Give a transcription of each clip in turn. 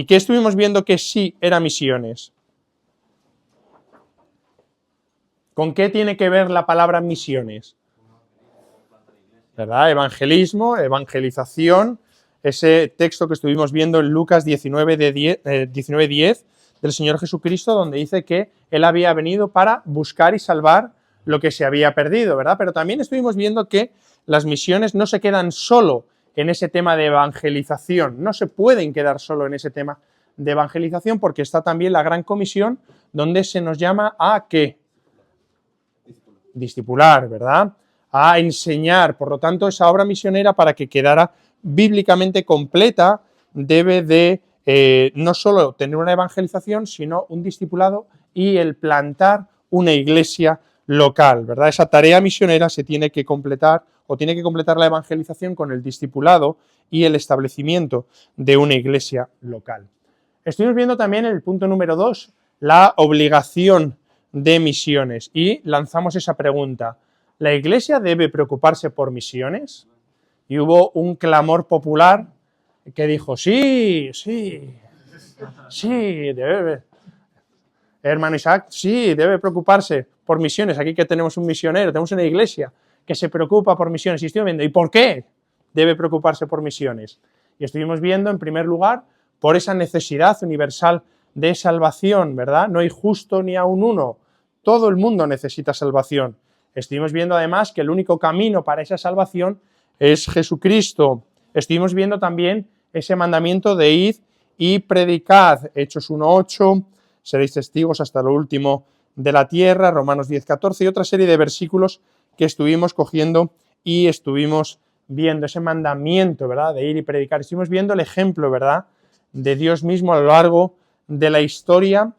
¿Y qué estuvimos viendo que sí era misiones? ¿Con qué tiene que ver la palabra misiones? ¿Verdad? Evangelismo, evangelización, ese texto que estuvimos viendo en Lucas 19:10 del Señor Jesucristo, donde dice que Él había venido para buscar y salvar lo que se había perdido, ¿verdad? Pero también estuvimos viendo que las misiones no se quedan solo en ese tema de evangelización, no se pueden quedar solo en ese tema de evangelización, porque está también la Gran Comisión, donde se nos llama a ¿qué? Discipular, ¿verdad? A enseñar. Por lo tanto, esa obra misionera, para que quedara bíblicamente completa, debe de no solo tener una evangelización, sino un discipulado y el plantar una iglesia local, ¿verdad? Esa tarea misionera se tiene que completar, o tiene que completar la evangelización con el discipulado y el establecimiento de una iglesia local. Estuvimos viendo también en el punto número 2, la obligación de misiones, y lanzamos esa pregunta: ¿la Iglesia debe preocuparse por misiones? Y hubo un clamor popular que dijo: sí, sí, sí, debe. Hermano Isaac, sí, debe preocuparse por misiones. Aquí que tenemos un misionero, tenemos una iglesia que se preocupa por misiones. Y estoy viendo, ¿y por qué debe preocuparse por misiones? Y estuvimos viendo, en primer lugar, por esa necesidad universal de salvación, ¿verdad? No hay justo ni aun uno. Todo el mundo necesita salvación. Estuvimos viendo además que el único camino para esa salvación es Jesucristo. Estuvimos viendo también ese mandamiento de id y predicad, Hechos 1:8, seréis testigos hasta lo último de la tierra, Romanos 10:14, y otra serie de versículos que estuvimos cogiendo y estuvimos viendo ese mandamiento, ¿verdad?, de ir y predicar. Estuvimos viendo el ejemplo, ¿verdad?, de Dios mismo a lo largo de la historia,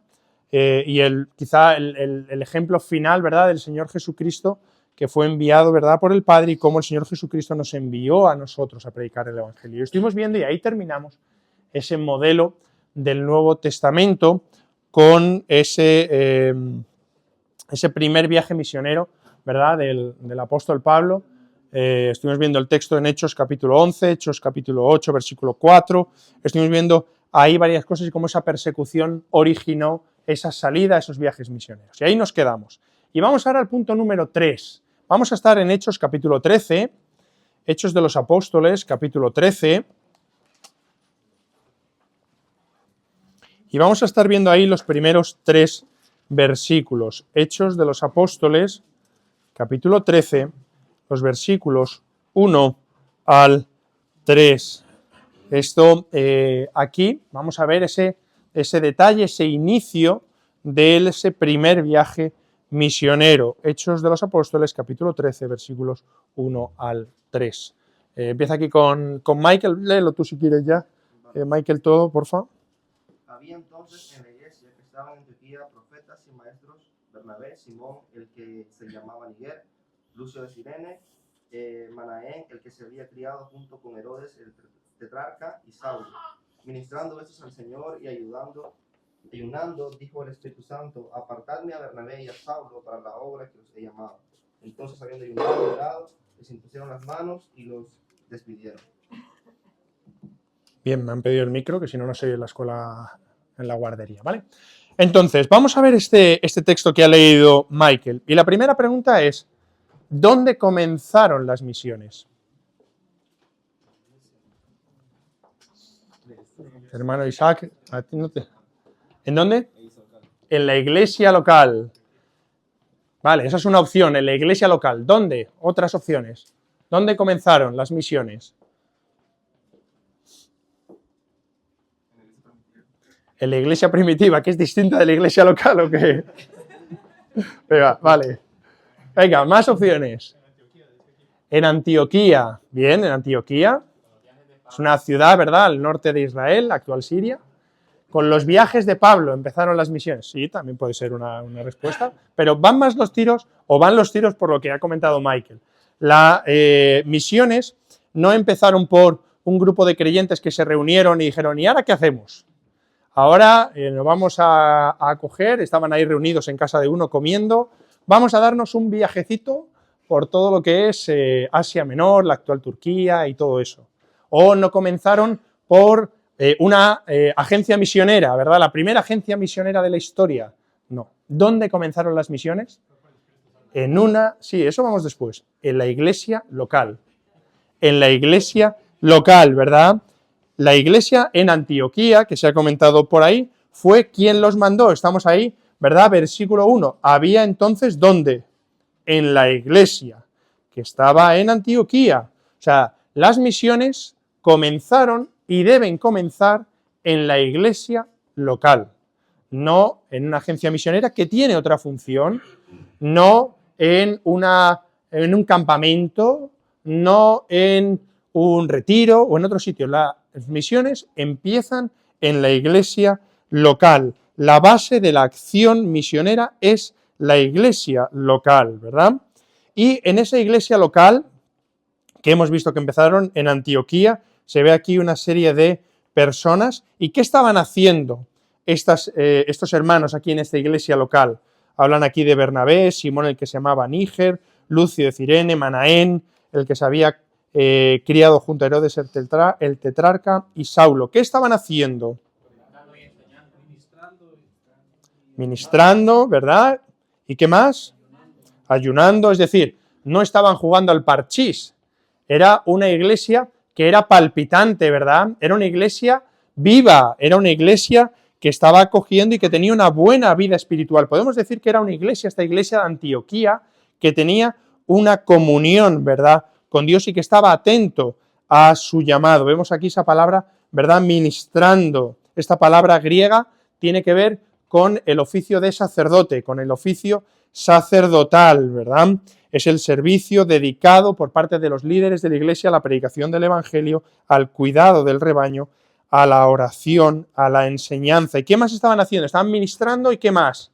y quizá el ejemplo final, ¿verdad?, del Señor Jesucristo, que fue enviado, ¿verdad?, por el Padre, y cómo el Señor Jesucristo nos envió a nosotros a predicar el Evangelio. Estuvimos viendo, y ahí terminamos, ese modelo del Nuevo Testamento con ese primer viaje misionero, ¿verdad?, del apóstol Pablo. Estuvimos viendo el texto en Hechos capítulo 11, Hechos capítulo 8, versículo 4. Estuvimos viendo ahí varias cosas y cómo esa persecución originó esa salida, esos viajes misioneros. Y ahí nos quedamos. Y vamos ahora al punto número 3. Vamos a estar en Hechos capítulo 13, Hechos de los Apóstoles capítulo 13. Y vamos a estar viendo ahí los primeros 3 versículos. Hechos de los Apóstoles, capítulo 13, los versículos 1 al 3. Esto, aquí vamos a ver ese detalle, ese inicio de ese primer viaje misionero. Hechos de los Apóstoles, capítulo 13, versículos 1 al 3. Empieza aquí con Michael, léelo tú si quieres ya. Michael, todo, por favor. Había entonces en la iglesia que estaban en Antioquía profetas y maestros: Bernabé, Simón, el que se llamaba Niger, Lucio de Cirene, Manaén, el que se había criado junto con Herodes el tetrarca, y Saulo. Ministrando estos al Señor y ayunando, dijo el Espíritu Santo: apartadme a Bernabé y a Saulo para la obra que os he llamado. Entonces, habiendo ayunado y orado, les impusieron las manos y los despidieron. Bien, me han pedido el micro, que si no, no soy en la escuela, en la guardería, ¿vale? Entonces, vamos a ver este texto que ha leído Michael. Y la primera pregunta es: ¿dónde comenzaron las misiones? Hermano Isaac, ¿a ti no te... ¿En dónde? En la iglesia local. Vale, esa es una opción, en la iglesia local. ¿Dónde? Otras opciones. ¿Dónde comenzaron las misiones? En la iglesia primitiva, que es distinta de la iglesia local, ¿o qué? Venga, vale. Venga, más opciones. En Antioquía. Bien, en Antioquía. Es una ciudad, ¿verdad?, al norte de Israel, actual Siria. Con los viajes de Pablo empezaron las misiones. Sí, también puede ser una respuesta. Pero ¿van más los tiros o van los tiros por lo que ha comentado Michael? Las misiones no empezaron por un grupo de creyentes que se reunieron y dijeron: ¿y ahora qué hacemos? Ahora nos vamos a acoger, estaban ahí reunidos en casa de uno comiendo, vamos a darnos un viajecito por todo lo que es Asia Menor, la actual Turquía y todo eso. O no comenzaron por una agencia misionera, ¿verdad? La primera agencia misionera de la historia. No. ¿Dónde comenzaron las misiones? Sí, eso vamos después. En la iglesia local. En la iglesia local, ¿verdad? La iglesia en Antioquía, que se ha comentado por ahí, fue quien los mandó. Estamos ahí, ¿verdad? Versículo 1. Había entonces, ¿dónde? En la iglesia, que estaba en Antioquía. O sea, las misiones comenzaron y deben comenzar en la iglesia local, no en una agencia misionera que tiene otra función, no en un campamento, no en un retiro o en otro sitio. Las misiones empiezan en la iglesia local. La base de la acción misionera es la iglesia local, ¿verdad? Y en esa iglesia local, que hemos visto que empezaron en Antioquía, se ve aquí una serie de personas. ¿Y qué estaban haciendo estos hermanos aquí en esta iglesia local? Hablan aquí de Bernabé, Simón el que se llamaba Níger, Lucio de Cirene, Manaén, el que se había criado junto a Herodes el tetrarca, y Saulo. ¿Qué estaban haciendo? Ministrando, ¿verdad? ¿Y qué más? Ayunando, es decir, no estaban jugando al parchís. Era una iglesia que era palpitante, ¿verdad? Era una iglesia viva, era una iglesia que estaba acogiendo y que tenía una buena vida espiritual. Podemos decir que era una iglesia, esta iglesia de Antioquía, que tenía una comunión, ¿verdad?, con Dios y que estaba atento a su llamado. Vemos aquí esa palabra, ¿verdad?, ministrando. Esta palabra griega tiene que ver con el oficio de sacerdote, con el oficio sacerdotal, ¿verdad? Es el servicio dedicado por parte de los líderes de la iglesia a la predicación del evangelio, al cuidado del rebaño, a la oración, a la enseñanza. ¿Y qué más estaban haciendo? Estaban ministrando, ¿y qué más?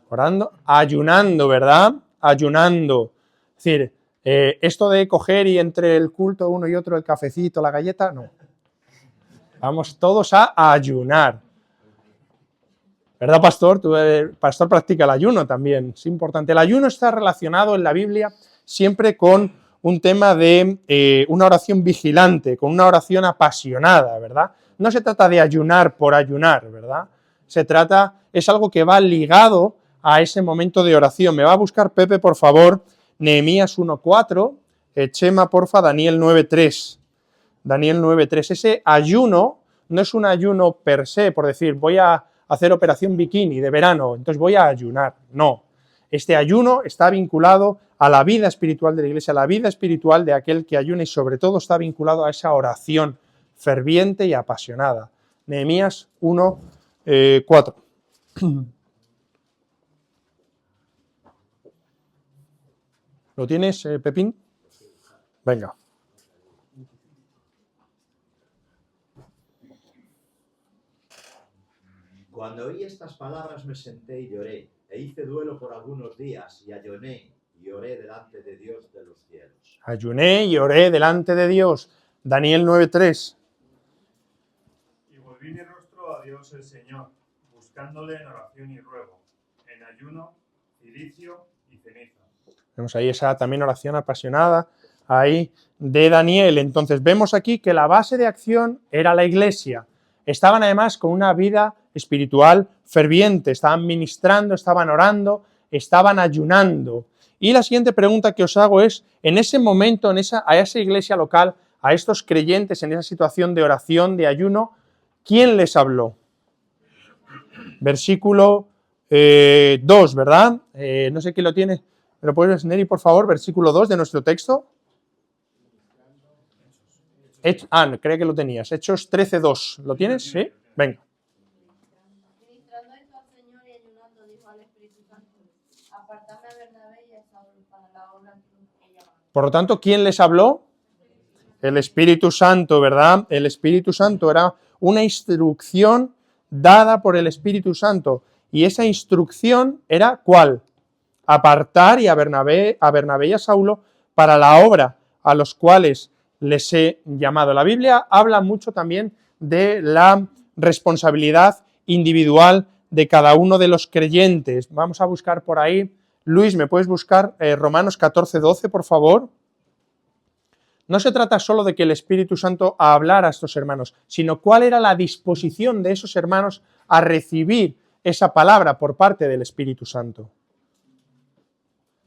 Orando, ayunando, ¿verdad? Ayunando. Es decir, esto de coger y entre el culto uno y otro el cafecito, la galleta, no. Vamos todos a ayunar. ¿Verdad, pastor? Pastor practica el ayuno también, es importante. El ayuno está relacionado en la Biblia siempre con un tema de una oración vigilante, con una oración apasionada, ¿verdad? No se trata de ayunar por ayunar, ¿verdad? Es algo que va ligado a ese momento de oración. Me va a buscar Pepe, por favor, Nehemías 1:4, Chema, porfa, Daniel 9:3. Daniel 9:3. Ese ayuno no es un ayuno per se, por decir, voy a hacer operación bikini de verano, entonces voy a ayunar. No. Este ayuno está vinculado a la vida espiritual de la iglesia, a la vida espiritual de aquel que ayuna y sobre todo está vinculado a esa oración ferviente y apasionada. Nehemías 1:4. ¿Lo tienes, Pepín? Venga. Cuando oí estas palabras me senté y lloré, e hice duelo por algunos días, y ayuné y oré delante de Dios de los cielos. Ayuné y oré delante de Dios. Daniel 9:3. Y volví mi rostro a Dios el Señor, buscándole en oración y ruego, en ayuno, cilicio y ceniza. Vemos ahí esa también oración apasionada ahí de Daniel. Entonces vemos aquí que la base de acción era la iglesia. Estaban además con una vida espiritual ferviente, estaban ministrando, estaban orando, estaban ayunando. Y la siguiente pregunta que os hago es, en ese momento, a esa iglesia local, a estos creyentes en esa situación de oración, de ayuno, ¿quién les habló? Versículo 2, ¿verdad? No sé quién lo tiene. ¿Me lo puedes leer, Neri, por favor? Versículo 2 de nuestro texto. Creo que lo tenías. Hechos 13:2. ¿Lo tienes? Sí. Venga. Ministrando esto al Señor y ayunando, dijo al Espíritu Santo, apartadme a Bernabé y a Saulo para la obra que he llamado. Por lo tanto, ¿quién les habló? El Espíritu Santo, ¿verdad? El Espíritu Santo era una instrucción dada por el Espíritu Santo. Y esa instrucción era ¿cuál? Apartar y a Bernabé y a Saulo para la obra a los cuales les he llamado. La Biblia habla mucho también de la responsabilidad individual de cada uno de los creyentes. Vamos a buscar por ahí. Luis, ¿me puedes buscar Romanos 14:12, por favor? no se trata solo de que el Espíritu Santo hablara a estos hermanos, sino cuál era la disposición de esos hermanos a recibir esa palabra por parte del Espíritu Santo.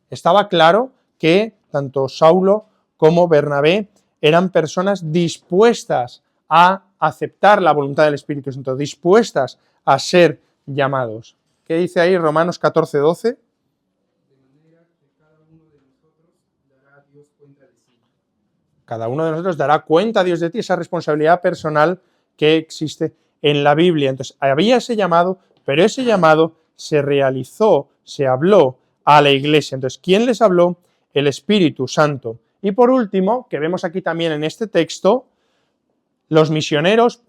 Estaba claro que tanto Saulo como Bernabé eran personas dispuestas a aceptar la voluntad del Espíritu Santo, dispuestas a ser llamados. ¿Qué dice ahí Romanos 14, 12? Cada uno de nosotros dará cuenta a Dios de ti, esa responsabilidad personal que existe en la Biblia. Entonces, había ese llamado, pero ese llamado se realizó, se habló a la iglesia. Entonces, ¿quién les habló? El Espíritu Santo. Y por último, que vemos aquí también en este texto, los misioneros,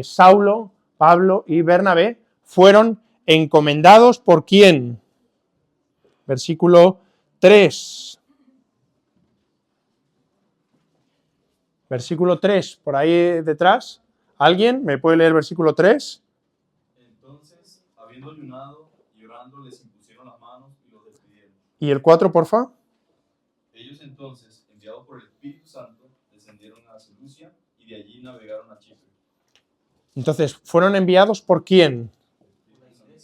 Saulo, Pablo y Bernabé, fueron encomendados ¿por quién? Versículo 3. Versículo 3, por ahí detrás. ¿Alguien me puede leer el versículo 3? Entonces, habiendo ayunado y orando, les impusieron las manos y los despidieron. ¿Y el 4, porfa? Ellos entonces, enviados por el Espíritu Santo, descendieron a Seleucia y de allí navegaron a Chipre. Entonces, ¿fueron enviados por quién?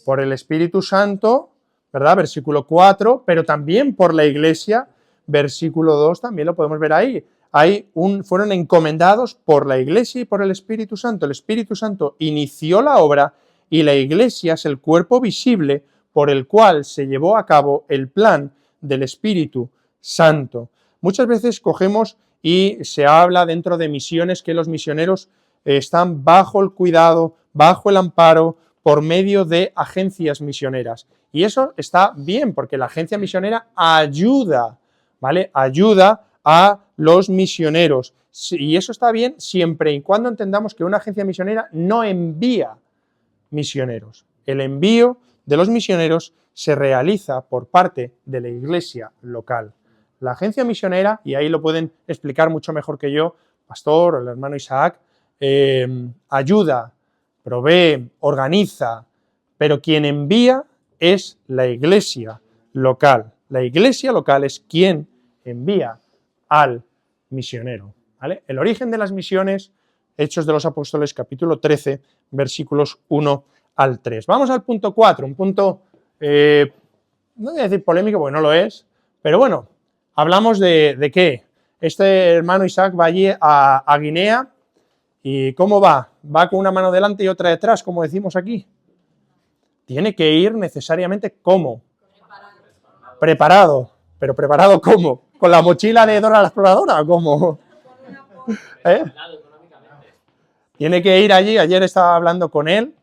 Por el Espíritu Santo, ¿verdad? Versículo 4, pero también por la iglesia, versículo 2, también lo podemos ver ahí. Fueron encomendados por la iglesia y por el Espíritu Santo. El Espíritu Santo inició la obra y la iglesia es el cuerpo visible por el cual se llevó a cabo el plan del Espíritu Santo. Muchas veces cogemos y se habla dentro de misiones que los misioneros están bajo el cuidado, bajo el amparo, por medio de agencias misioneras. Y eso está bien, porque la agencia misionera ayuda, ¿vale? Ayuda a los misioneros. Y eso está bien siempre y cuando entendamos que una agencia misionera no envía misioneros. El envío de los misioneros se realiza por parte de la iglesia local. La agencia misionera, y ahí lo pueden explicar mucho mejor que yo, Pastor o el hermano Isaac, ayuda, provee, organiza, pero quien envía es la iglesia local. La iglesia local es quien envía al misionero, ¿vale? El origen de las misiones, Hechos de los Apóstoles, capítulo 13, versículos 1 al 3. Vamos al punto 4, un punto, no voy a decir polémico, porque no lo es, pero bueno, hablamos de qué. Este hermano Isaac va allí a Guinea, ¿y cómo va? Va con una mano delante y otra detrás, como decimos aquí. Tiene que ir necesariamente, ¿cómo? Preparado. ¿Pero preparado cómo? ¿Con la mochila de Dora la Exploradora? ¿Cómo? Tiene que ir allí. Ayer estaba hablando con él,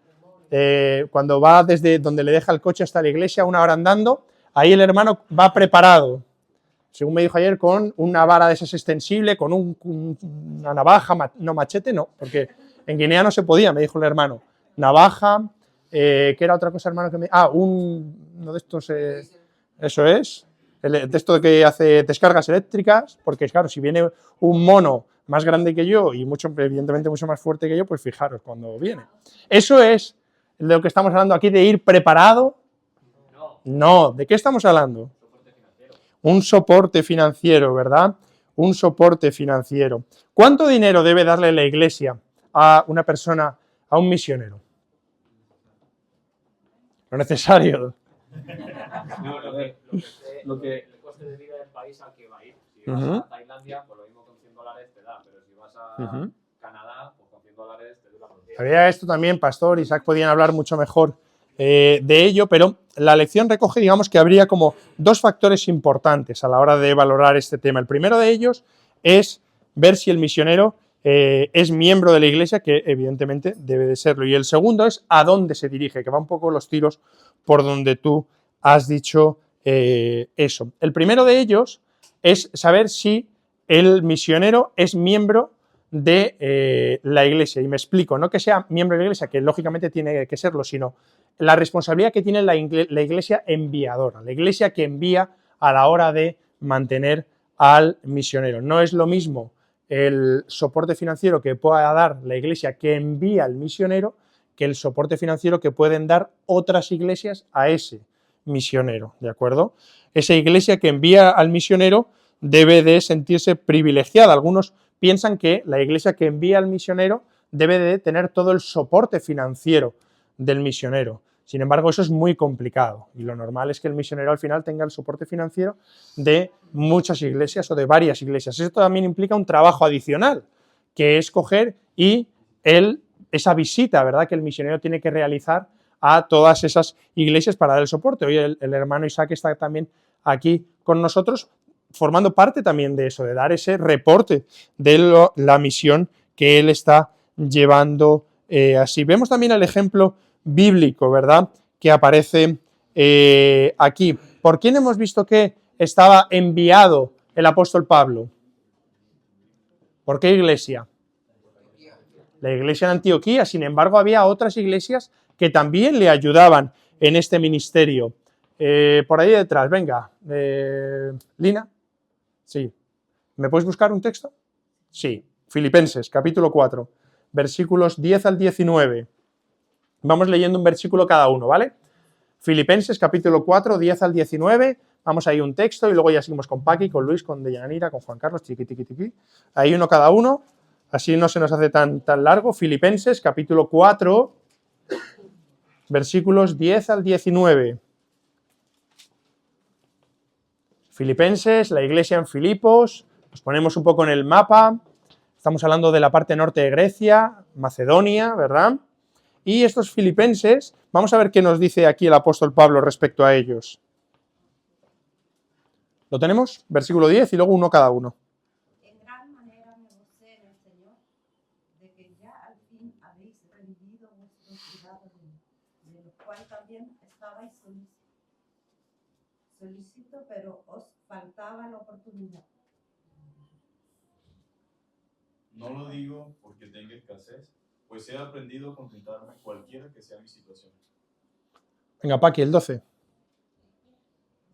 cuando va desde donde le deja el coche hasta la iglesia, 1 hora andando, ahí el hermano va preparado, según me dijo ayer, con una vara de esas extensible, con una navaja, no machete, no, porque en Guinea no se podía, me dijo el hermano. Navaja, ¿qué era otra cosa, hermano? Uno de estos, eso es, de esto de que hace descargas eléctricas, porque claro, si viene un mono más grande que yo y evidentemente mucho más fuerte que yo, pues fijaros cuando viene. Eso es de lo que estamos hablando aquí, de ir preparado. No, ¿de qué estamos hablando? Un soporte financiero, ¿verdad? Un soporte financiero. ¿Cuánto dinero debe darle la iglesia a una persona, a un misionero? Lo necesario. No, lo que el coste de vida del país al que va a ir. Si vas a Tailandia, pues lo mismo con $100 te da, pero si vas a Canadá, pues con $100 te dura por día. Había esto también, Pastor, Isaac podían hablar mucho mejor de ello, pero la lección recoge, digamos, que habría como 2 factores importantes a la hora de valorar este tema. El primero de ellos es ver si el misionero es miembro de la iglesia, que evidentemente debe de serlo. Y el segundo es a dónde se dirige, que va un poco los tiros por donde tú has dicho eso. El primero de ellos es saber si el misionero es miembro de la iglesia. Y me explico, no que sea miembro de la iglesia, que lógicamente tiene que serlo, sino la responsabilidad que tiene la iglesia enviadora, la iglesia que envía a la hora de mantener al misionero. No es lo mismo el soporte financiero que pueda dar la iglesia que envía al misionero que el soporte financiero que pueden dar otras iglesias a ese misionero, ¿de acuerdo? Esa iglesia que envía al misionero debe de sentirse privilegiada. Algunos piensan que la iglesia que envía al misionero debe de tener todo el soporte financiero del misionero. Sin embargo, eso es muy complicado y lo normal es que el misionero al final tenga el soporte financiero de muchas iglesias o de varias iglesias. Eso también implica un trabajo adicional, que es coger y esa visita, ¿verdad?, que el misionero tiene que realizar a todas esas iglesias para dar el soporte. Hoy el hermano Isaac está también aquí con nosotros, formando parte también de eso, de dar ese reporte de la misión que él está llevando así. Vemos también el ejemplo bíblico, ¿verdad?, que aparece aquí. ¿Por quién hemos visto que estaba enviado el apóstol Pablo? ¿Por qué iglesia? La iglesia de Antioquía. Sin embargo, había otras iglesias que también le ayudaban en este ministerio. Por ahí detrás, venga. Lina. Sí. ¿Me puedes buscar un texto? Sí. Filipenses, capítulo 4, versículos 10 al 19. Vamos leyendo un versículo cada uno, ¿vale? Filipenses, capítulo 4, 10 al 19. Vamos ahí un texto y luego ya seguimos con Paqui, con Luis, con Deyanira, con Juan Carlos, tiqui, tiqui, tiqui. Ahí uno cada uno. Así no se nos hace tan largo. Filipenses, capítulo 4, versículos 10 al 19. Filipenses, la iglesia en Filipos. Nos ponemos un poco en el mapa. Estamos hablando de la parte norte de Grecia, Macedonia, ¿verdad? Y estos filipenses, vamos a ver qué nos dice aquí el apóstol Pablo respecto a ellos. ¿Lo tenemos? Versículo 10 y luego uno cada uno. En gran manera me gocé en el Señor, de que ya al fin habéis revivido vuestro cuidado de lo cual también estabais solicito, pero os faltaba la oportunidad. No lo digo porque tenga escasez, pues he aprendido a contentarme cualquiera que sea mi situación. Venga, Paqui, el 12.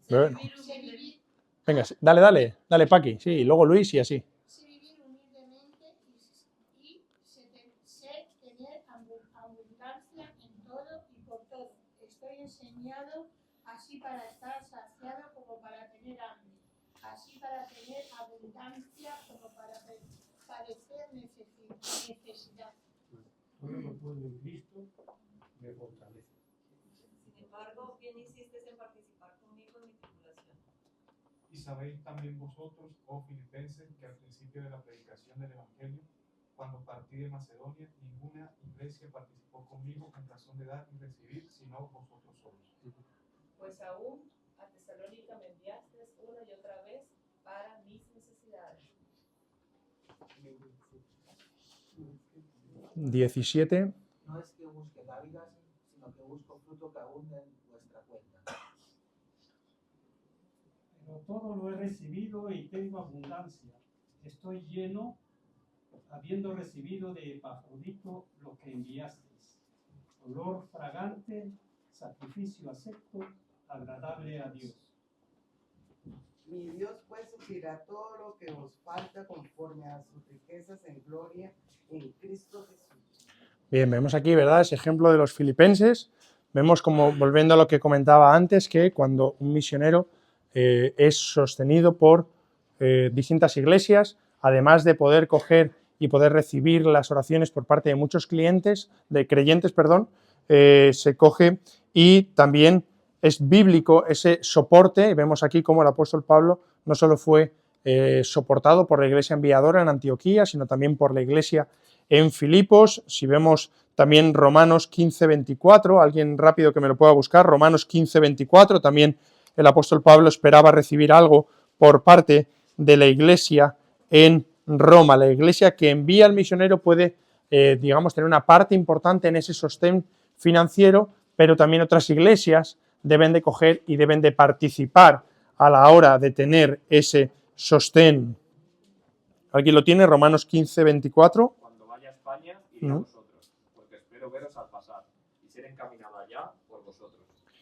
Bueno. Venga, dale, Paqui. Sí, y luego Luis y así. Vivir humildemente y tener abundancia en todo y por todo. Estoy enseñado así para estar saciado como para tener hambre, así para tener abundancia como para padecer necesidad. Todo lo puedo en Cristo me fortalece. Sin embargo, bien hiciste en participar conmigo en mi tribulación. Y sabéis también vosotros, oh filipenses, que al principio de la predicación del Evangelio, cuando partí de Macedonia, ninguna iglesia participó conmigo en razón de dar y recibir, sino vosotros solos. Pues aún a Tesalónica me enviasteis una y otra vez para mis necesidades. 17. No es que busque dávidas, sino que busco fruto que abunde en vuestra cuenta. Pero todo lo he recibido y tengo abundancia. Estoy lleno, habiendo recibido de Epafrodito lo que enviasteis. Olor fragante, sacrificio acepto, agradable a Dios. Mi Dios pues suplirá todo lo que os falta conforme a sus riquezas en gloria en Cristo Jesús. Bien, vemos aquí, ¿verdad?, ese ejemplo de los filipenses. Vemos como, volviendo a lo que comentaba antes, que cuando un misionero es sostenido por distintas iglesias, además de poder coger y poder recibir las oraciones por parte de muchos creyentes, se coge y también es bíblico ese soporte. Y vemos aquí cómo el apóstol Pablo no solo fue soportado por la iglesia enviadora en Antioquía, sino también por la iglesia en Filipos. Si vemos también Romanos 15:24, alguien rápido que me lo pueda buscar, Romanos 15:24, también el apóstol Pablo esperaba recibir algo por parte de la iglesia en Roma. La iglesia que envía al misionero puede, tener una parte importante en ese sostén financiero, pero también otras iglesias deben de coger y deben de participar a la hora de tener ese sostén. ¿Alguien lo tiene? Romanos 15:24. Cuando vaya a España, iré a vosotros, porque espero veros al pasar y ser encaminado allá por vosotros,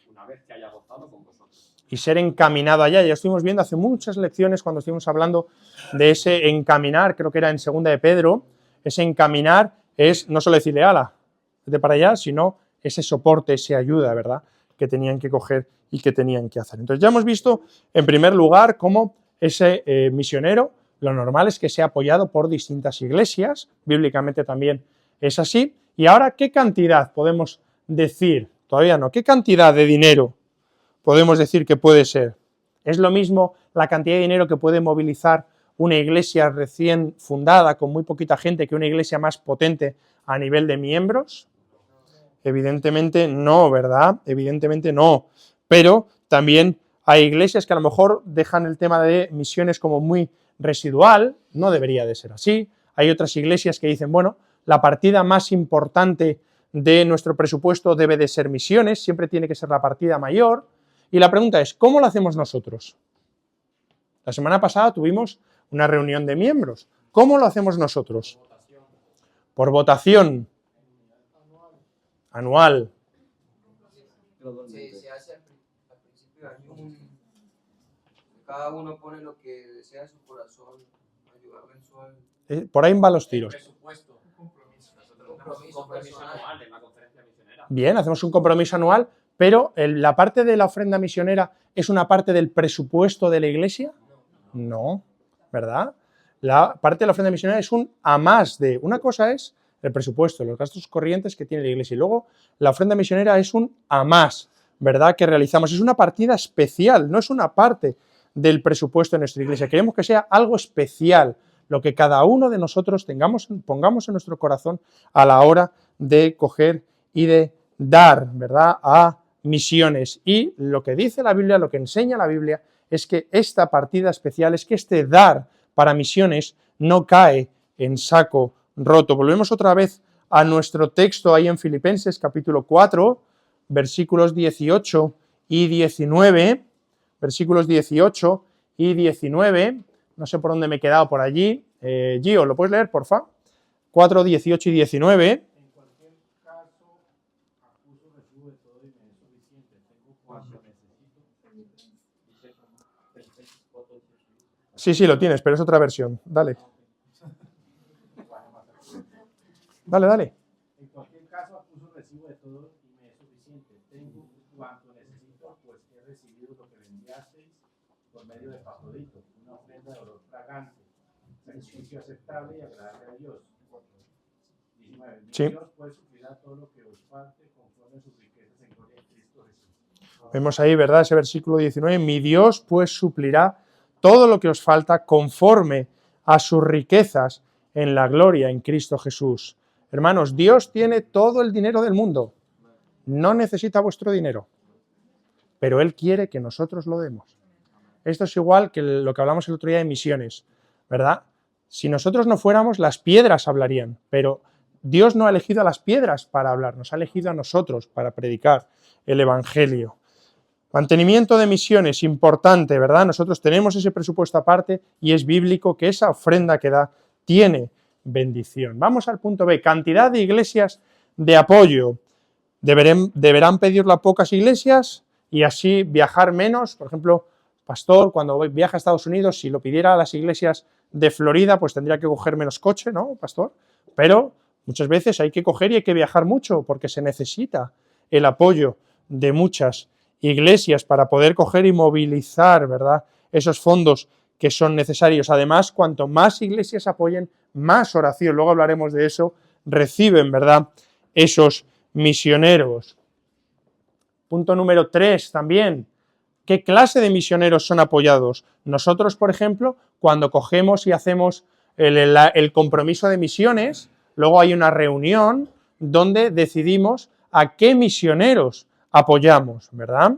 una vez que haya gozado con vosotros. Y ser encaminado allá. Ya estuvimos viendo hace muchas lecciones cuando estuvimos hablando de ese encaminar, creo que era en 2 de Pedro. Ese encaminar es no solo decirle, ala, vete para allá, sino ese soporte, esa ayuda, ¿verdad?, que tenían que coger y que tenían que hacer. Entonces ya hemos visto, en primer lugar, cómo ese misionero, lo normal es que sea apoyado por distintas iglesias, bíblicamente también es así. Y ahora, ¿qué cantidad podemos decir? Todavía no, ¿qué cantidad de dinero podemos decir que puede ser? ¿Es lo mismo la cantidad de dinero que puede movilizar una iglesia recién fundada con muy poquita gente que una iglesia más potente a nivel de miembros? Evidentemente no, ¿verdad? Evidentemente no. Pero también hay iglesias que a lo mejor dejan el tema de misiones como muy residual, no debería de ser así. Hay otras iglesias que dicen, bueno, la partida más importante de nuestro presupuesto debe de ser misiones, siempre tiene que ser la partida mayor. Y la pregunta es, ¿cómo lo hacemos nosotros? La semana pasada tuvimos una reunión de miembros. ¿Cómo lo hacemos nosotros? Por votación anual. Se hace al principio hay cada uno pone lo que desea en su corazón, ayuda mensual. Por ahí van los tiros. Compromiso anual en la conferencia misionera. Bien, hacemos un compromiso anual, pero la parte de la ofrenda misionera ¿es una parte del presupuesto de la iglesia? No, ¿verdad? La parte de la ofrenda misionera es un a más de. Una cosa es el presupuesto, los gastos corrientes que tiene la iglesia, y luego la ofrenda misionera es un a más, ¿verdad?, que realizamos. Es una partida especial, no es una parte del presupuesto de nuestra iglesia. Queremos que sea algo especial, lo que cada uno de nosotros pongamos en nuestro corazón a la hora de coger y de dar, ¿verdad?, a misiones. Y lo que dice la Biblia, lo que enseña la Biblia, es que esta partida especial, es que este dar para misiones no cae en saco roto. Volvemos otra vez a nuestro texto ahí en Filipenses capítulo 4, versículos 18 y 19, versículos 18 y 19, no sé por dónde me he quedado por allí. Gio, ¿lo puedes leer, porfa? 4, 18 y 19. Sí, lo tienes, pero es otra versión. Dale. Dale. En cualquier caso, acuso recibo de todo y me es suficiente. Tengo cuanto necesito, pues he recibido lo que me enviasteis por medio de Epafrodito, una ofrenda de olor fragante, sacrificio aceptable y agradable a Dios. 19. Sí. Dios pues suplirá todo lo que os falte conforme a sus riquezas en gloria en Cristo Jesús. Vemos ahí, ¿verdad?, ese versículo 19. Mi Dios pues suplirá todo lo que os falta conforme a sus riquezas en la gloria en Cristo Jesús. Hermanos, Dios tiene todo el dinero del mundo. No necesita vuestro dinero. Pero Él quiere que nosotros lo demos. Esto es igual que lo que hablamos el otro día de misiones, ¿verdad? Si nosotros no fuéramos, las piedras hablarían. Pero Dios no ha elegido a las piedras para hablar, nos ha elegido a nosotros para predicar el Evangelio. Mantenimiento de misiones, importante, ¿verdad? Nosotros tenemos ese presupuesto aparte y es bíblico que esa ofrenda que da tiene bendición. Vamos al punto B, cantidad de iglesias de apoyo. ¿Deberán pedirlo a pocas iglesias y así viajar menos? Por ejemplo, pastor, cuando viaja a Estados Unidos, si lo pidiera a las iglesias de Florida, pues tendría que coger menos coche, ¿no, pastor? Pero muchas veces hay que coger y hay que viajar mucho porque se necesita el apoyo de muchas iglesias para poder coger y movilizar, ¿verdad?, esos fondos que son necesarios. Además, cuanto más iglesias apoyen, más oración, luego hablaremos de eso, reciben, ¿verdad?, esos misioneros. Punto número 3 también. ¿Qué clase de misioneros son apoyados? Nosotros, por ejemplo, cuando cogemos y hacemos el compromiso de misiones, luego hay una reunión donde decidimos a qué misioneros apoyamos, ¿verdad?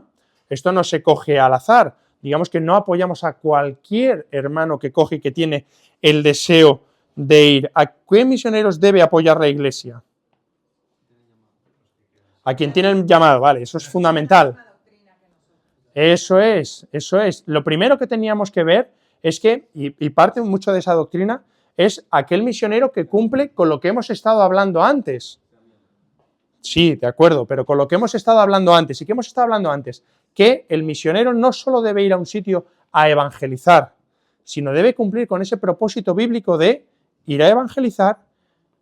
Esto no se coge al azar. Digamos que no apoyamos a cualquier hermano que coge y que tiene el deseo de ir. ¿A qué misioneros debe apoyar la iglesia? A quien tiene el llamado, vale, eso es fundamental. Eso es. Lo primero que teníamos que ver es que, y parte mucho de esa doctrina, es aquel misionero que cumple con lo que hemos estado hablando antes. Sí, de acuerdo, pero con lo que hemos estado hablando antes. ¿Y qué hemos estado hablando antes? Que el misionero no solo debe ir a un sitio a evangelizar, sino debe cumplir con ese propósito bíblico de ir a evangelizar,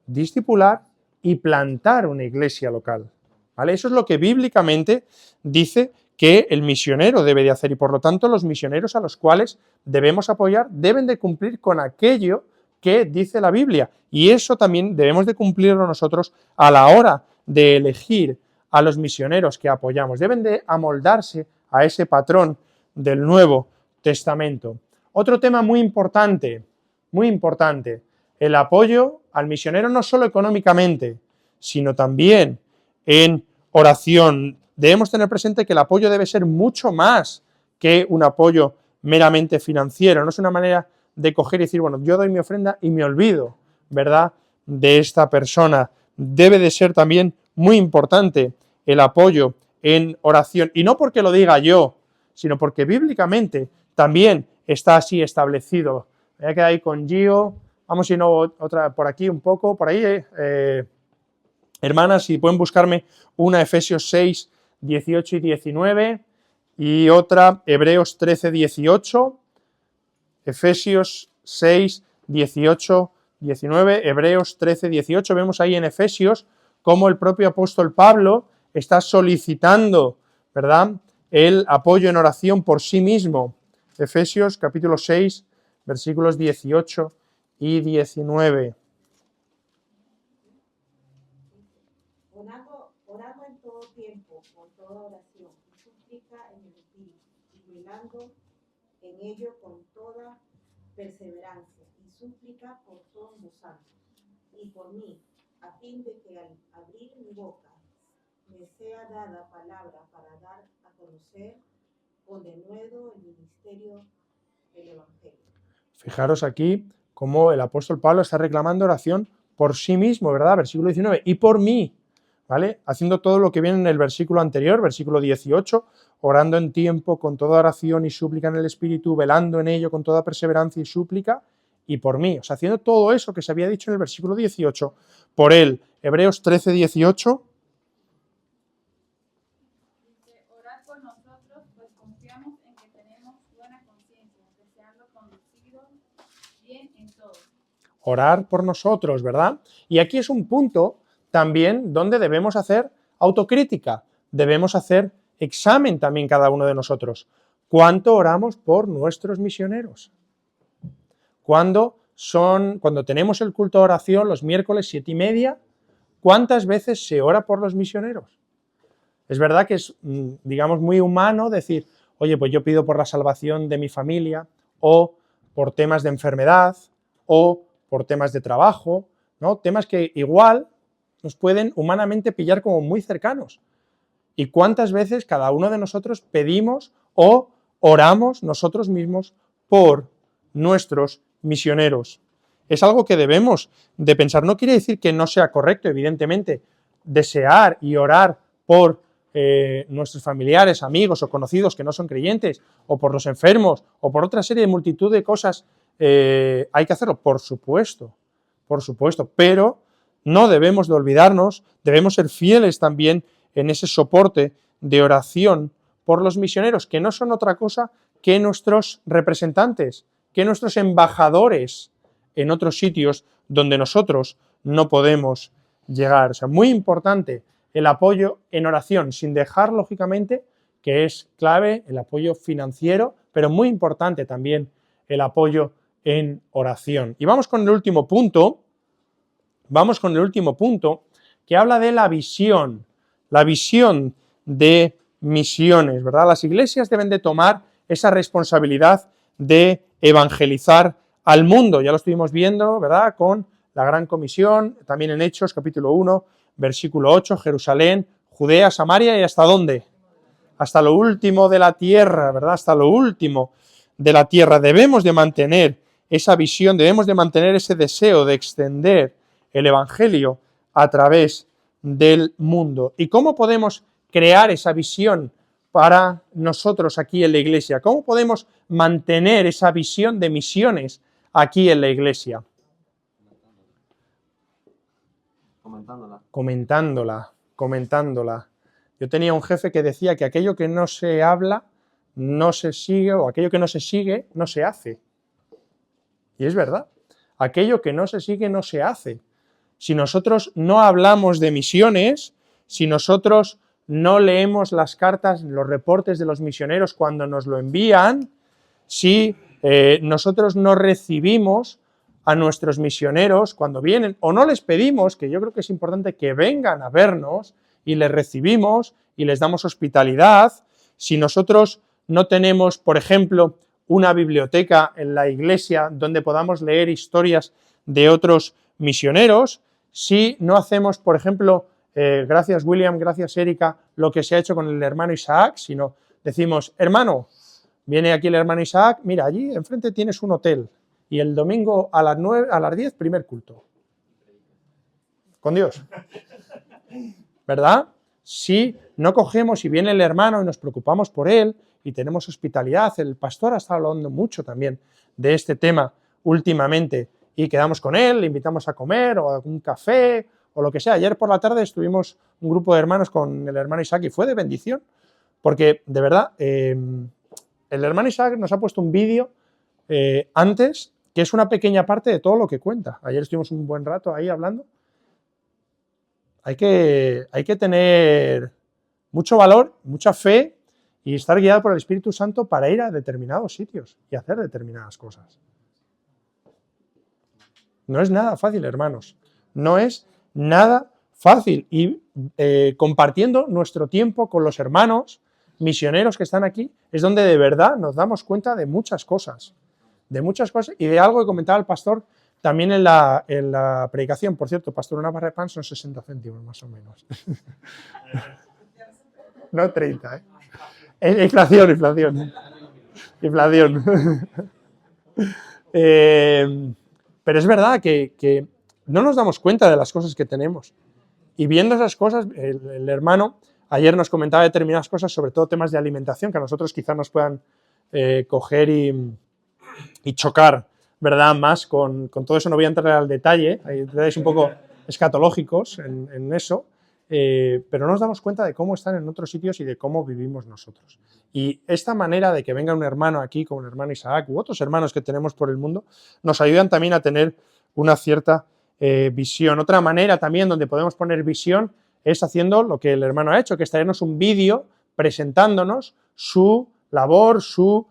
discipular y plantar una iglesia local. ¿Vale? Eso es lo que bíblicamente dice que el misionero debe de hacer y por lo tanto los misioneros a los cuales debemos apoyar deben de cumplir con aquello que dice la Biblia y eso también debemos de cumplirlo nosotros a la hora de elegir a los misioneros que apoyamos. Deben de amoldarse a ese patrón del Nuevo Testamento. Otro tema muy importante, el apoyo al misionero no solo económicamente, sino también en oración. Debemos tener presente que el apoyo debe ser mucho más que un apoyo meramente financiero. No es una manera de coger y decir, bueno, yo doy mi ofrenda y me olvido, ¿verdad?, de esta persona. Debe de ser también muy importante el apoyo en oración. Y no porque lo diga yo, sino porque bíblicamente también está así establecido. Voy a quedar ahí con Gio. Vamos, si no, otra por aquí un poco, por ahí, hermanas, si pueden buscarme una Efesios 6, 18 y 19 y otra Hebreos 13, 18, Efesios 6, 18, 19, Hebreos 13, 18. Vemos ahí en Efesios cómo el propio apóstol Pablo está solicitando, ¿verdad?, el apoyo en oración por sí mismo. Efesios capítulo 6, versículos 18 y 19. Orando en todo tiempo, con toda oración, y súplica en el Espíritu, y velando en ello con toda perseverancia, y súplica por todos los santos, y por mí, a fin de que al abrir mi boca me sea dada palabra para dar a conocer con denuedo el ministerio del Evangelio. Fijaros aquí cómo el apóstol Pablo está reclamando oración por sí mismo, ¿verdad? Versículo 19, y por mí, ¿vale? Haciendo todo lo que viene en el versículo anterior, versículo 18, orando en tiempo, con toda oración y súplica en el Espíritu, velando en ello con toda perseverancia y súplica, y por mí. O sea, haciendo todo eso que se había dicho en el versículo 18, por él. Hebreos 13, 18. Orad por nosotros, pues confiamos en que tenemos buena conciencia, deseando conduciros bien en todo. Orar por nosotros, ¿verdad? Y aquí es un punto también donde debemos hacer autocrítica, debemos hacer examen también cada uno de nosotros. ¿Cuánto oramos por nuestros misioneros? Cuando tenemos el culto de oración los miércoles 7:30, ¿cuántas veces se ora por los misioneros? Es verdad que es, digamos, muy humano decir, oye, pues yo pido por la salvación de mi familia, o por temas de enfermedad, o por temas de trabajo, ¿no? Temas que igual nos pueden humanamente pillar como muy cercanos. ¿Y cuántas veces cada uno de nosotros pedimos o oramos nosotros mismos por nuestros misioneros? Es algo que debemos de pensar. No quiere decir que no sea correcto, evidentemente, desear y orar por nuestros familiares, amigos o conocidos que no son creyentes, o por los enfermos, o por otra serie de multitud de cosas. Hay que hacerlo, por supuesto, pero no debemos de olvidarnos, debemos ser fieles también en ese soporte de oración por los misioneros, que no son otra cosa que nuestros representantes, que nuestros embajadores en otros sitios donde nosotros no podemos llegar. O sea, muy importante el apoyo en oración, sin dejar, lógicamente, que es clave el apoyo financiero, pero muy importante también el apoyo en oración. Y vamos con el último punto, que habla de la visión de misiones, ¿verdad? Las iglesias deben de tomar esa responsabilidad de evangelizar al mundo. Ya lo estuvimos viendo, ¿verdad?, con la Gran Comisión, también en Hechos, capítulo 1, versículo 8, Jerusalén, Judea, Samaria y ¿hasta dónde? Hasta lo último de la tierra, ¿verdad? Hasta lo último de la tierra. Debemos de mantener esa visión, debemos de mantener ese deseo de extender el evangelio a través del mundo. ¿Y cómo podemos crear esa visión para nosotros aquí en la iglesia? ¿Cómo podemos mantener esa visión de misiones aquí en la iglesia? Comentándola. Yo tenía un jefe que decía que aquello que no se habla, no se sigue, o aquello que no se sigue, no se hace. Y es verdad, aquello que no se sigue, no se hace. Si nosotros no hablamos de misiones, si nosotros no leemos las cartas, los reportes de los misioneros cuando nos lo envían, si nosotros no recibimos a nuestros misioneros cuando vienen, o no les pedimos, que yo creo que es importante que vengan a vernos y les recibimos y les damos hospitalidad, si nosotros no tenemos, por ejemplo, una biblioteca en la iglesia donde podamos leer historias de otros misioneros, si no hacemos, por ejemplo, gracias William, gracias Erika, lo que se ha hecho con el hermano Isaac, sino decimos, hermano, viene aquí el hermano Isaac, mira, allí enfrente tienes un hotel y el domingo a las 9, a las 10, primer culto. Con Dios. ¿Verdad? Si no cogemos y viene el hermano y nos preocupamos por él y tenemos hospitalidad, el pastor ha estado hablando mucho también de este tema últimamente y quedamos con él, le invitamos a comer o a un café o lo que sea. Ayer por la tarde estuvimos un grupo de hermanos con el hermano Isaac y fue de bendición, porque de verdad el hermano Isaac nos ha puesto un vídeo antes que es una pequeña parte de todo lo que cuenta. Ayer estuvimos un buen rato ahí hablando. Hay que tener mucho valor, mucha fe y estar guiado por el Espíritu Santo para ir a determinados sitios y hacer determinadas cosas. No es nada fácil, hermanos. No es nada fácil. Y compartiendo nuestro tiempo con los hermanos misioneros que están aquí, es donde de verdad nos damos cuenta de muchas cosas. Y de algo que comentaba el pastor también en la predicación. Por cierto, pastor, una barra de pan son 60 céntimos más o menos. No 30, ¿eh? Inflación. Pero es verdad que no nos damos cuenta de las cosas que tenemos. Y viendo esas cosas, el hermano ayer nos comentaba determinadas cosas, sobre todo temas de alimentación, que a nosotros quizás nos puedan coger y chocar, ¿verdad? Más con todo eso. No voy a entrar al detalle, hay detalles un poco escatológicos en eso, pero no nos damos cuenta de cómo están en otros sitios y de cómo vivimos nosotros. Y esta manera de que venga un hermano aquí, como el hermano Isaac, u otros hermanos que tenemos por el mundo, nos ayudan también a tener una cierta visión. Otra manera también donde podemos poner visión es haciendo lo que el hermano ha hecho, que es traernos un vídeo presentándonos su labor, su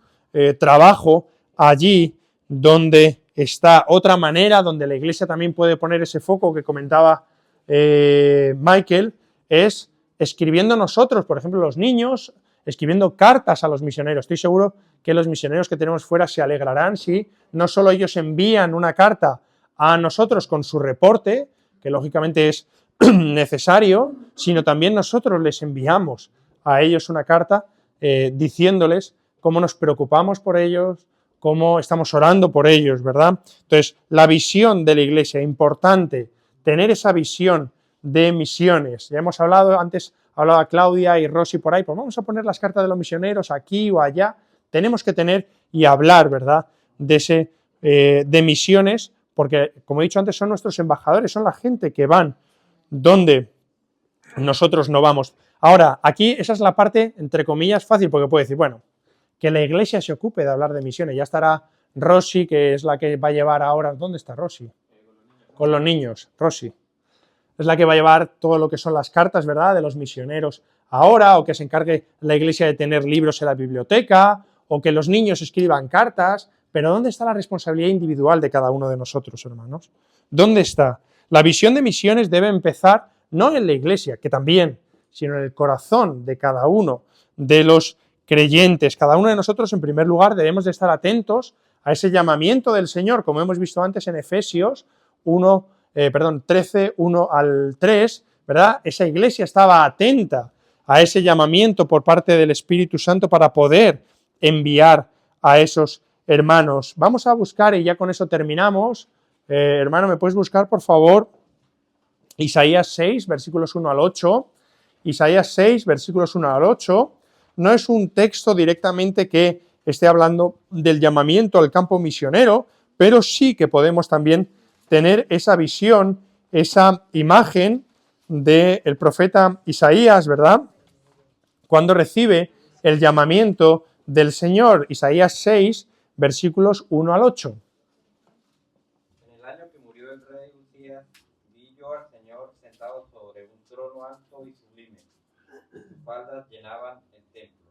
trabajo allí donde está. Otra manera donde la iglesia también puede poner ese foco que comentaba Michael es escribiendo nosotros, por ejemplo, los niños, escribiendo cartas a los misioneros. Estoy seguro que los misioneros que tenemos fuera se alegrarán si no solo ellos envían una carta a nosotros con su reporte, que lógicamente es necesario, sino también nosotros les enviamos a ellos una carta diciéndoles cómo nos preocupamos por ellos, cómo estamos orando por ellos, ¿verdad? Entonces, la visión de la iglesia, importante, tener esa visión de misiones. Ya hemos hablado, antes hablaba Claudia y Rosy por ahí, pues vamos a poner las cartas de los misioneros aquí o allá. Tenemos que tener y hablar, ¿verdad?, de misiones, porque, como he dicho antes, son nuestros embajadores, son la gente que van donde nosotros no vamos. Ahora, aquí esa es la parte, entre comillas, fácil, porque puede decir, bueno, que la iglesia se ocupe de hablar de misiones. Ya estará Rosy, que es la que va a llevar ahora... ¿Dónde está Rosy? Con los niños, Rosy. Es la que va a llevar todo lo que son las cartas, ¿verdad?, de los misioneros ahora, o que se encargue la iglesia de tener libros en la biblioteca, o que los niños escriban cartas. Pero ¿dónde está la responsabilidad individual de cada uno de nosotros, hermanos? ¿Dónde está? La visión de misiones debe empezar no en la iglesia, que también, sino en el corazón de cada uno de los creyentes. Cada uno de nosotros, en primer lugar, debemos de estar atentos a ese llamamiento del Señor, como hemos visto antes en Efesios 13, 1 al 3, ¿verdad? Esa iglesia estaba atenta a ese llamamiento por parte del Espíritu Santo para poder enviar a esos hermanos. Vamos a buscar, y ya con eso terminamos. Hermano, ¿me puedes buscar, por favor? Isaías 6, versículos 1 al 8. Isaías 6, versículos 1 al 8. No es un texto directamente que esté hablando del llamamiento al campo misionero, pero sí que podemos también tener esa visión, esa imagen del profeta Isaías, ¿verdad?, cuando recibe el llamamiento del Señor. Isaías 6, versículos 1 al 8. En el año que murió el rey Uzías, vi yo al Señor sentado sobre un trono alto y sublime, sus faldas llenaban el templo.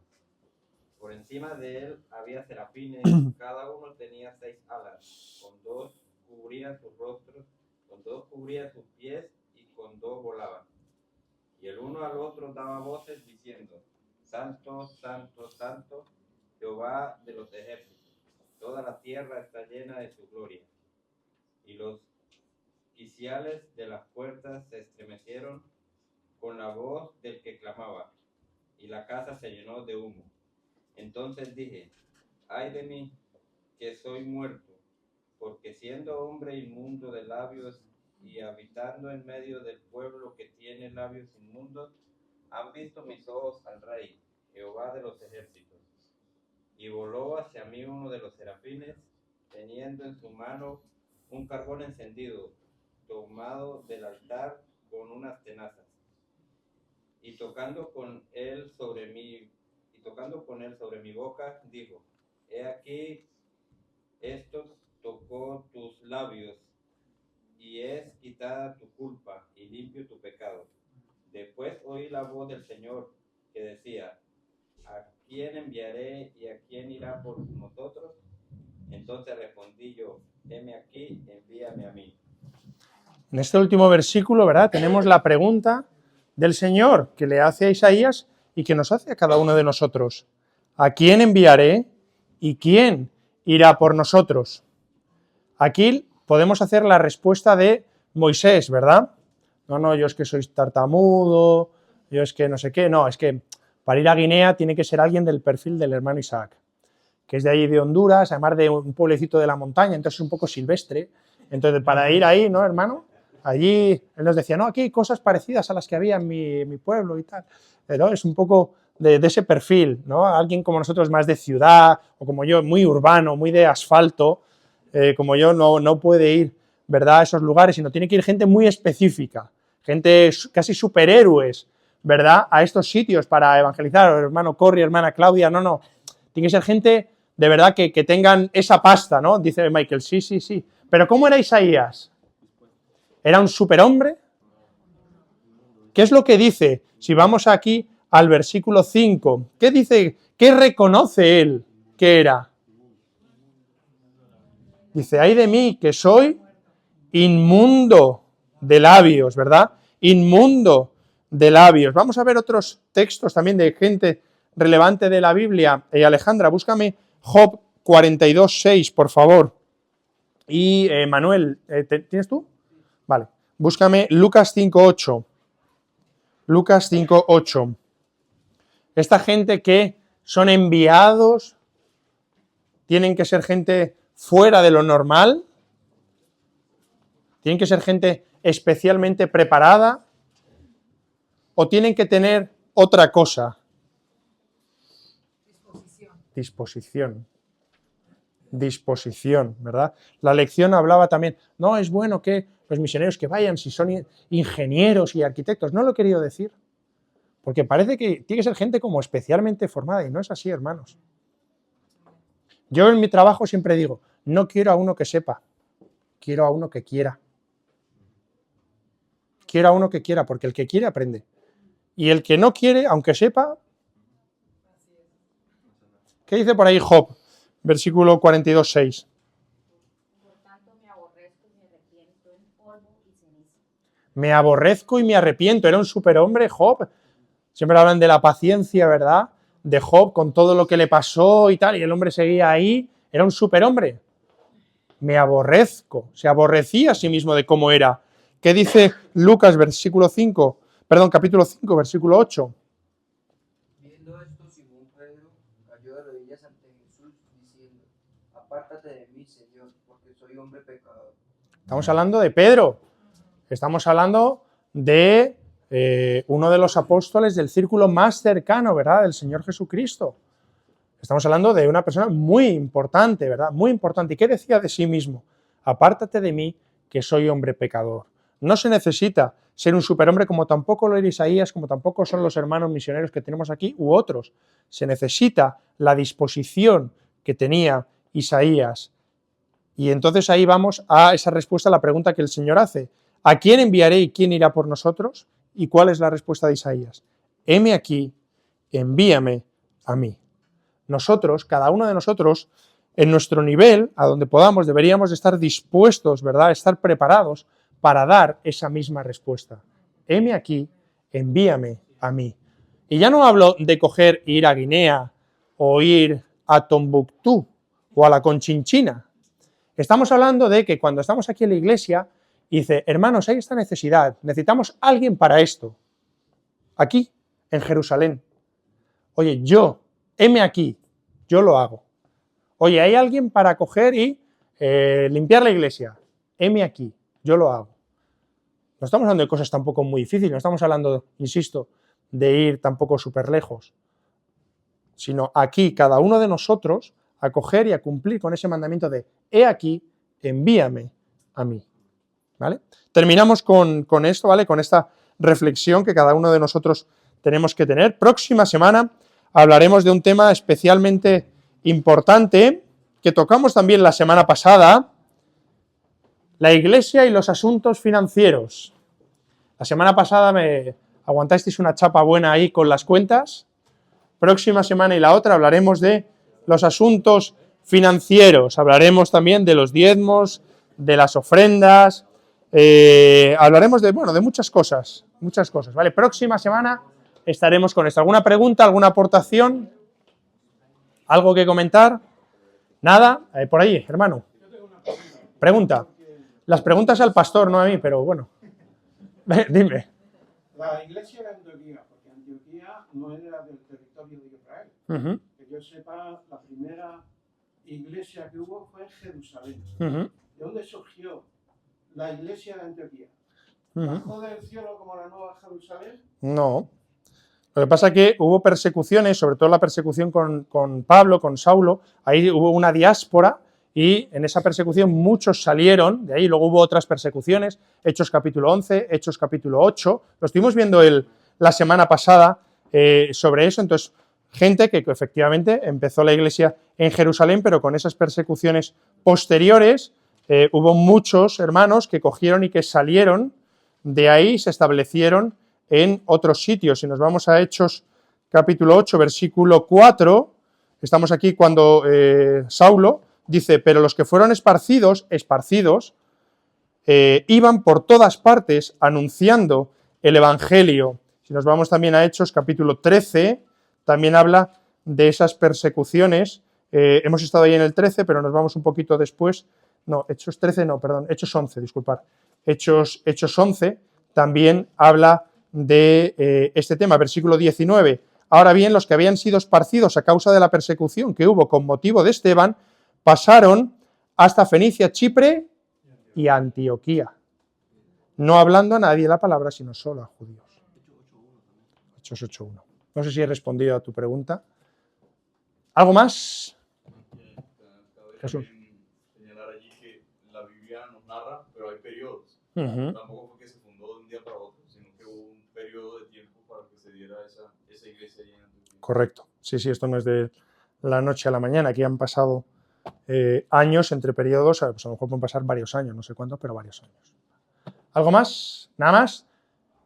Por encima de él había serafines, cada uno tenía 6 alas, con 2 cubrían sus rostros, con 2 cubrían sus pies y con 2 volaban. Y el uno al otro daba voces diciendo: Santo, Santo, Santo, Jehová de los ejércitos, toda la tierra está llena de su gloria. Y los quiciales de las puertas se estremecieron con la voz del que clamaba, y la casa se llenó de humo. Entonces dije: ay de mí, que soy muerto, porque siendo hombre inmundo de labios y habitando en medio del pueblo que tiene labios inmundos, han visto mis ojos al Rey, Jehová de los ejércitos. Y voló hacia mí uno de los serafines, teniendo en su mano un carbón encendido, tomado del altar con unas tenazas. Y tocando con él sobre mi boca, dijo: he aquí, esto tocó tus labios, y es quitada tu culpa, y limpio tu pecado. Después oí la voz del Señor, que decía: ¿a quién enviaré y a quién irá por nosotros? Entonces respondí yo: heme aquí, envíame a mí. En este último versículo, ¿verdad?, tenemos la pregunta del Señor que le hace a Isaías y que nos hace a cada uno de nosotros: ¿a quién enviaré y quién irá por nosotros? Aquí podemos hacer la respuesta de Moisés, ¿verdad? No, yo es que soy tartamudo, yo es que no sé qué, no, es que para ir a Guinea tiene que ser alguien del perfil del hermano Isaac, que es de ahí de Honduras, además de un pueblecito de la montaña, entonces es un poco silvestre. Entonces, para ir ahí, ¿no, hermano? Allí él nos decía: no, aquí hay cosas parecidas a las que había en mi pueblo y tal. Pero es un poco de ese perfil, ¿no? Alguien como nosotros más de ciudad, o como yo, muy urbano, muy de asfalto, como yo, no puede ir, ¿verdad?, a esos lugares, sino tiene que ir gente muy específica, gente casi superhéroes, ¿verdad?, a estos sitios para evangelizar. Hermano Corri, hermana Claudia, no, tiene que ser gente de verdad que tengan esa pasta, ¿no? Dice Michael, sí. Pero ¿cómo era Isaías? ¿Era un superhombre? ¿Qué es lo que dice? Si vamos aquí al versículo 5, ¿qué dice? ¿Qué reconoce él que era? Dice: ay de mí, que soy inmundo de labios, ¿verdad? Inmundo de labios. Vamos a ver otros textos también de gente relevante de la Biblia. Alejandra, búscame Job 42:6, por favor. Y Manuel, ¿tienes tú? Vale. Búscame Lucas 5:8. Lucas 5:8. Esta gente que son enviados, tienen que ser gente fuera de lo normal, tienen que ser gente especialmente preparada, o tienen que tener otra cosa. Disposición, ¿verdad? La lección hablaba también: no, es bueno que los misioneros que vayan, si son ingenieros y arquitectos. No lo he querido decir, porque parece que tiene que ser gente como especialmente formada, y no es así, hermanos. Yo en mi trabajo siempre digo: no quiero a uno que sepa, quiero a uno que quiera. Quiero a uno que quiera, porque el que quiere aprende. Y el que no quiere, aunque sepa... ¿Qué dice por ahí Job? Versículo 42:6. Me aborrezco y me arrepiento. Era un superhombre Job. Siempre hablan de la paciencia, ¿verdad?, de Job, con todo lo que le pasó y tal, y el hombre seguía ahí. Era un superhombre. Me aborrezco. Se aborrecía a sí mismo de cómo era. ¿Qué dice Lucas, capítulo 5, versículo 8? Viendo esto, Simón Pedro cayó de rodillas ante Jesús, diciendo: apártate de mí, Señor, porque soy hombre pecador. Estamos hablando de Pedro. Estamos hablando de uno de los apóstoles del círculo más cercano, ¿verdad?, del Señor Jesucristo. Estamos hablando de una persona muy importante, ¿verdad?, muy importante. ¿Y qué decía de sí mismo? Apártate de mí, que soy hombre pecador. No se necesita ser un superhombre, como tampoco lo era Isaías, como tampoco son los hermanos misioneros que tenemos aquí u otros. Se necesita la disposición que tenía Isaías. Y entonces ahí vamos a esa respuesta a la pregunta que el Señor hace: ¿a quién enviaré y quién irá por nosotros? ¿Y cuál es la respuesta de Isaías? heme aquí, envíame a mí. Nosotros, cada uno de nosotros, en nuestro nivel, a donde podamos, deberíamos estar dispuestos, ¿verdad?, estar preparados para dar esa misma respuesta. Heme aquí, envíame a mí. Y ya no hablo de coger e ir a Guinea o ir a Tombuctú o a la Conchinchina. Estamos hablando de que cuando estamos aquí en la iglesia, dice, hermanos, hay esta necesidad, necesitamos alguien para esto. Aquí, en Jerusalén. Oye, heme aquí, yo lo hago. Oye, hay alguien para coger y limpiar la iglesia. Heme aquí, yo lo hago. No estamos hablando de cosas tampoco muy difíciles, no estamos hablando, insisto, de ir tampoco súper lejos, sino aquí, cada uno de nosotros, a coger y a cumplir con ese mandamiento de he aquí, envíame a mí. ¿Vale? Terminamos con esto, ¿vale? Con esta reflexión que cada uno de nosotros tenemos que tener. Próxima semana hablaremos de un tema especialmente importante que tocamos también la semana pasada, la iglesia y los asuntos financieros. La semana pasada me aguantasteis una chapa buena ahí con las cuentas. Próxima semana y la otra hablaremos de los asuntos financieros, hablaremos también de los diezmos, de las ofrendas, hablaremos de muchas cosas, ¿vale? Próxima semana estaremos con esto. ¿Alguna pregunta, alguna aportación? ¿Algo que comentar? ¿Nada? Por ahí, hermano. Pregunta. Las preguntas al pastor, no a mí, pero bueno. Dime. La iglesia de Antioquía, porque Antioquía no era del territorio de Israel. Que yo sepa, la primera iglesia que hubo fue en Jerusalén. ¿De dónde surgió la iglesia de Antioquía? ¿Bajó del cielo como la nueva Jerusalén? No. Lo que pasa es que hubo persecuciones, sobre todo la persecución con Pablo, con Saulo, ahí hubo una diáspora y en esa persecución muchos salieron, de ahí luego hubo otras persecuciones, Hechos capítulo 11, Hechos capítulo 8, lo estuvimos viendo la semana pasada sobre eso, entonces gente que efectivamente empezó la iglesia en Jerusalén, pero con esas persecuciones posteriores hubo muchos hermanos que cogieron y que salieron de ahí, se establecieron en otros sitios. Si nos vamos a Hechos capítulo 8, versículo 4, estamos aquí cuando Saulo dice, pero los que fueron esparcidos, iban por todas partes anunciando el evangelio. Si nos vamos también a Hechos capítulo 13, también habla de esas persecuciones. Hemos estado ahí en el 13, pero nos vamos un poquito después. No, Hechos 13 no, perdón, Hechos 11, disculpad. Hechos 11 también habla de este tema, versículo 19. Ahora bien, los que habían sido esparcidos a causa de la persecución que hubo con motivo de Esteban, pasaron hasta Fenicia, Chipre y Antioquía, no hablando a nadie la palabra, sino solo a judíos. Hechos 8.1. No sé si he respondido a tu pregunta. ¿Algo más? Jesús. Señalar allí que la Biblia nos narra, pero hay periodos. Tampoco fue que se fundó de un día para otro, sino que hubo un periodo de tiempo para que se diera esa iglesia allí en Antioquía. Correcto. Sí, esto no es de la noche a la mañana. Aquí han pasado años entre periodos, pues a lo mejor pueden pasar varios años, no sé cuántos, pero varios años. ¿Algo más? ¿Nada más?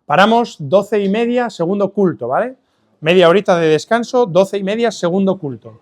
Paramos, 12:30, segundo culto, ¿vale? Media horita de descanso, 12:30, segundo culto.